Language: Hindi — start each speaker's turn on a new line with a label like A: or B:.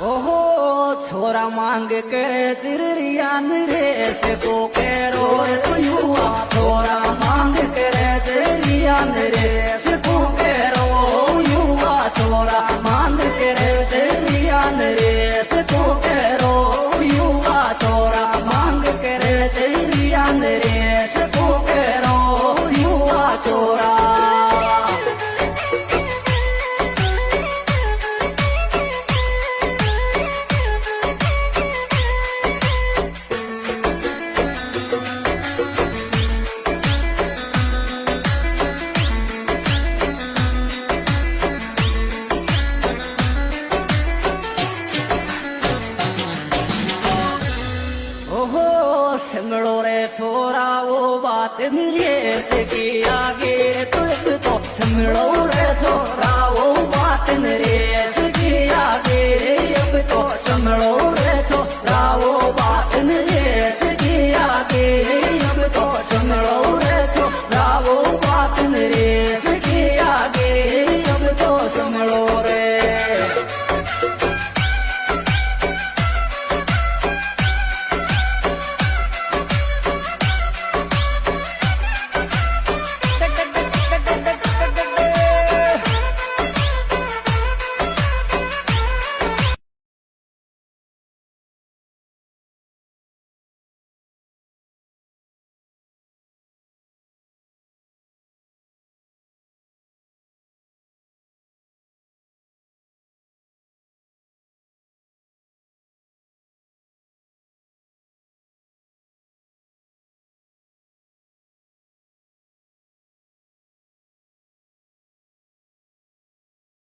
A: ओहो छोरा मांग करे चिरियान रे से को केरो रे तू युवा छोरा मांग करे चिरियान रे से को केरो युवा छोरा मांग करे चिरियान रे से को केरो युवा छोरा मांग करे चिरियान रे से को केरो युवा छोरा सिमड़ो रे छोरा वो बात मेरे से की आगे तो सिमड़ो